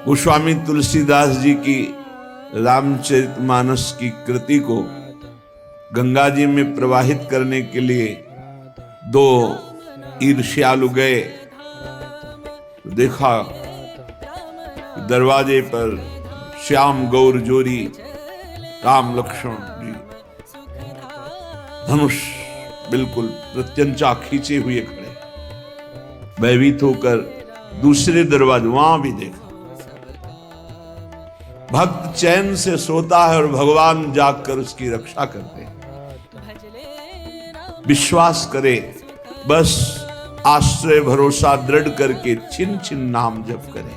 गोस्वामी तुलसीदास जी की रामचरितमानस की कृति को गंगा जी में प्रवाहित करने के लिए दो ईर्ष्यालु गए, देखा दरवाजे पर श्याम गौर जोरी राम लक्ष्मण जी धनुष बिल्कुल प्रत्यंचा खींचे हुए खड़े, भयभीत होकर दूसरे दरवाजे वहां भी देखा। भक्त चैन से सोता है और भगवान जागकर उसकी रक्षा करते हैं। विश्वास करे, बस आश्रय भरोसा दृढ़ करके छिन छिन नाम जप करे।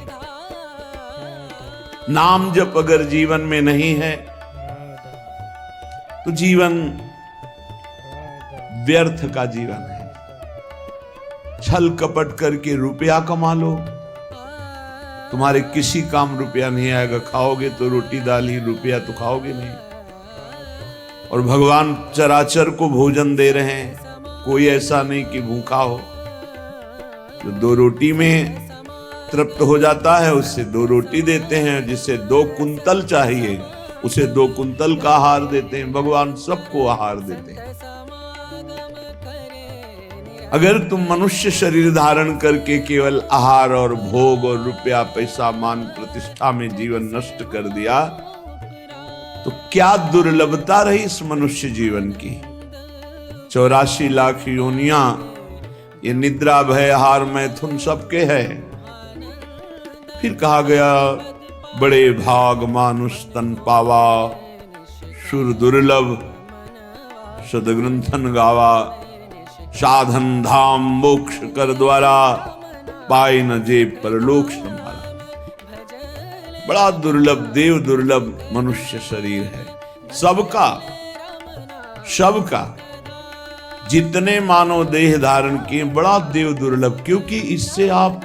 नाम जप अगर जीवन में नहीं है तो जीवन व्यर्थ का जीवन है। छल कपट करके रुपया कमा लो, तुम्हारे किसी काम रुपया नहीं आएगा। खाओगे तो रोटी दाल ही, रुपया तो खाओगे नहीं। और भगवान चराचर को भोजन दे रहे हैं, कोई ऐसा नहीं कि भूखा हो। जो दो रोटी में तृप्त हो जाता है उससे दो रोटी देते हैं, जिसे 2 कुंतल चाहिए उसे 2 कुंतल का आहार देते हैं। भगवान सबको आहार देते हैं। अगर तुम मनुष्य शरीर धारण करके केवल आहार और भोग और रुपया पैसा मान प्रतिष्ठा में जीवन नष्ट कर दिया तो क्या दुर्लभता रही इस मनुष्य जीवन की। 84 लाख योनियां, ये निद्रा भय आहार मैथुन सबके है। फिर कहा गया बड़े भाग मानुष तन पावा, सुर दुर्लभ सदग्रंथन गावा। साधन धाम मोक्ष कर द्वारा, पाए न जे परलोक संभाला। बड़ा दुर्लभ, देव दुर्लभ मनुष्य शरीर है। सबका जितने मानव देह धारण किए बड़ा देव दुर्लभ, क्योंकि इससे आप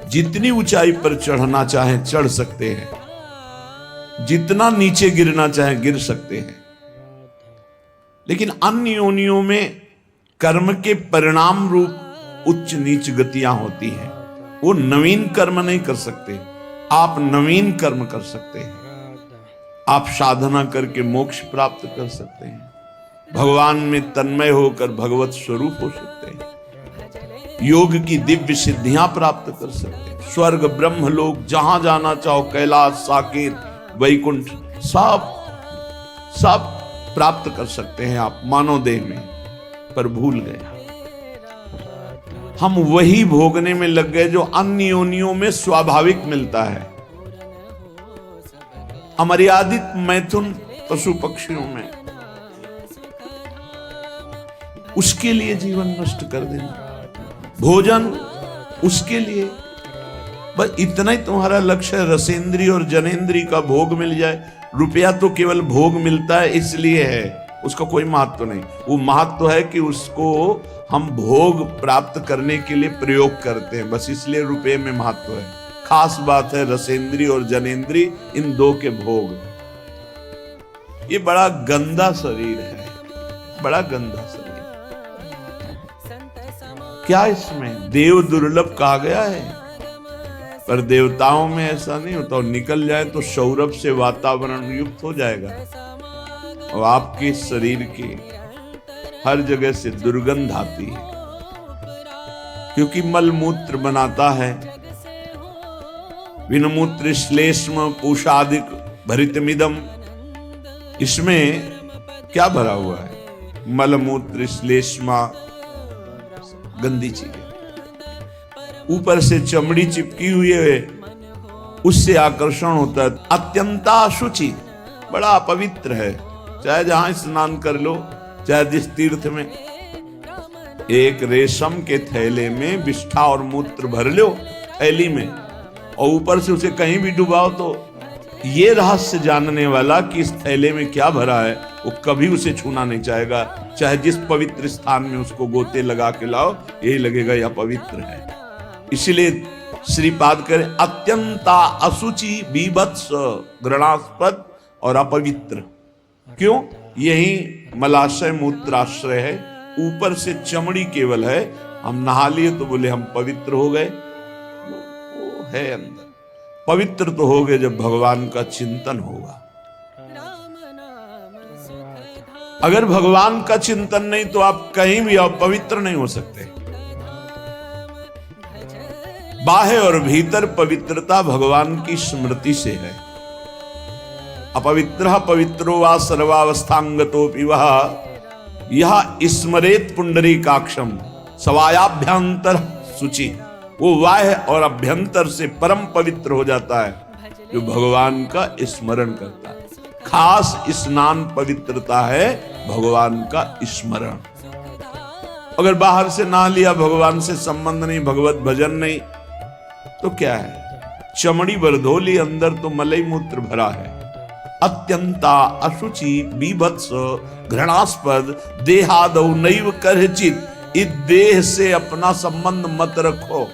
जितनी ऊंचाई पर चढ़ना चाहें चढ़ सकते हैं, जितना नीचे गिरना चाहें गिर सकते हैं। लेकिन अन्य योनियों में कर्म के परिणाम रूप उच्च नीच गतियां होती हैं। वो नवीन कर्म नहीं कर सकते, आप नवीन कर्म कर सकते हैं। आप साधना करके मोक्ष प्राप्त कर सकते हैं, भगवान में तन्मय होकर भगवत स्वरूप हो सकते हैं, योग की दिव्य सिद्धियां प्राप्त कर सकते हैं। स्वर्ग ब्रह्म लोक जहां जाना चाहो, कैलाश साकेत वैकुंठ सब प्राप्त कर सकते हैं आप मानव देह में। पर भूल गए, हम वही भोगने में लग गए जो अन्य योनियों में स्वाभाविक मिलता है। अमर्यादित मैथुन पशु पक्षियों में, उसके लिए जीवन नष्ट कर देना। भोजन उसके लिए, बस इतना ही तुम्हारा लक्ष्य है, रसेंद्री और जनेंद्री का भोग मिल जाए। रुपया तो केवल भोग मिलता है इसलिए है, उसका कोई महत्व नहीं। वो महत्व है कि उसको हम भोग प्राप्त करने के लिए प्रयोग करते हैं, बस इसलिए रुपये में महत्व है। खास बात है रसेंद्री और जनेंद्री, इन 2 के भोग। ये बड़ा गंदा शरीर है, बड़ा गंदा शरीर। क्या इसमें देव दुर्लभ कहा गया है, पर देवताओं में ऐसा नहीं होता। निकल जाए तो सौरभ से वातावरण युक्त हो जाएगा और आपके शरीर के हर जगह से दुर्गंध आती है, क्योंकि मल मूत्र बनाता है। विनमूत्र श्लेष्म पूषादिक भरितमिदम, इसमें क्या भरा हुआ है? मल मूत्र श्लेष्मा, गंदी चीजें। ऊपर से चमड़ी चिपकी हुई है, उससे आकर्षण होता है। अत्यंता अशुचि, बड़ा अपवित्र है। चाहे जहां स्नान कर लो, चाहे जिस तीर्थ में, एक रेशम के थैले में विष्ठा और मूत्र भर लो थैली में, और ऊपर से उसे कहीं भी डुबाओ, तो ये रहस्य जानने वाला कि इस थैले में क्या भरा है वो कभी उसे छूना नहीं चाहेगा। चाहे जिस पवित्र स्थान में उसको गोते लगा के लाओ, यही लगेगा यह पवित्र है। इसलिए श्रीपाद करें अत्यंता असुचि बीभत्स घृणास्पद और अपवित्र। क्यों? यही मलाशय मूत्राश्रय है, ऊपर से चमड़ी केवल है। हम नहा लिए तो बोले हम पवित्र हो गए, वो है अंदर। पवित्र तो होगे जब भगवान का चिंतन होगा। अगर भगवान का चिंतन नहीं तो आप कहीं भी पवित्र नहीं हो सकते। बाह्य और भीतर पवित्रता भगवान की स्मृति से है। अपवित्रः पवित्रो वा सर्वावस्थांगतोऽपि वः यह स्मरेत पुंडरीकाक्षम सवायाभ्यंतर शुचि। वो बाह्य और अभ्यंतर से परम पवित्र हो जाता है जो भगवान का स्मरण करता है। खास स्नान पवित्रता है भगवान का स्मरण। अगर बाहर से नहा लिया, भगवान से संबंध नहीं, भगवत भजन नहीं, तो क्या है? चमड़ी बरधोली, अंदर तो मलई मूत्र भरा है। अत्यंता अशुचि बीभत्स घृणास्पद देहादौ नैव करचित। इस देह से अपना संबंध मत रखो।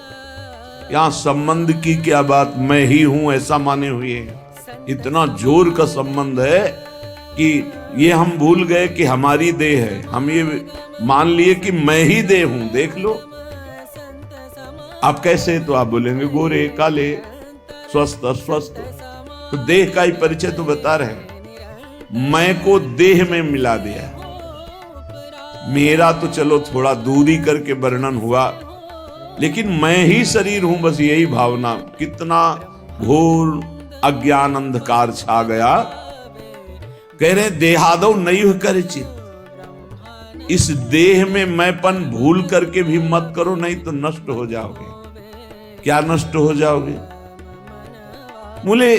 यहां संबंध की क्या बात, मैं ही हूं ऐसा माने हुए हैं। इतना जोर का संबंध है कि ये हम भूल गए कि हमारी देह है। हम ये मान लिए कि मैं ही देह हूं। देख लो आप कैसे, तो आप बोलेंगे गोरे काले स्वस्थ अस्वस्थ, तो देह का ही परिचय तो बता रहे। मैं को देह में मिला दिया। मेरा तो चलो थोड़ा दूरी करके वर्णन हुआ, लेकिन मैं ही शरीर हूं, बस यही भावना। कितना घोर अज्ञान अंधकार छा गया। कह रहे देहादौ नैव करचित। इस देह में मैंपन भूल करके भी मत करो, नहीं तो नष्ट हो जाओगे। क्या नष्ट हो जाओगे? बोले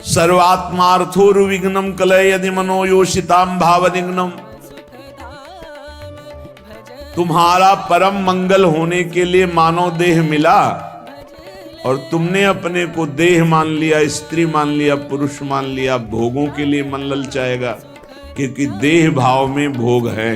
सर्वात्मार्थोरुविघ्नम कलय यदि मनोयोषिताम भावनिघ्नम। तुम्हारा परम मंगल होने के लिए मानव देह मिला और तुमने अपने को देह मान लिया, स्त्री मान लिया, पुरुष मान लिया। भोगों के लिए मन ललचाएगा, क्योंकि देह भाव में भोग है।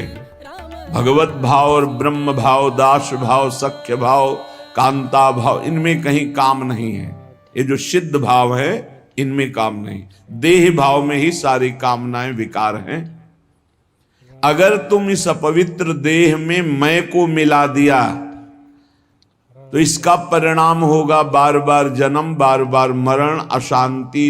भगवत भाव और ब्रह्म भाव, दास भाव, सख्य भाव, कांता भाव, इनमें कहीं काम नहीं है। ये जो सिद्ध भाव है इनमें काम नहीं। देह भाव में ही सारी कामनाएं विकार हैं। अगर तुम इस अपवित्र देह में मैं को मिला दिया तो इसका परिणाम होगा बार बार जन्म, बार बार मरण, अशांति,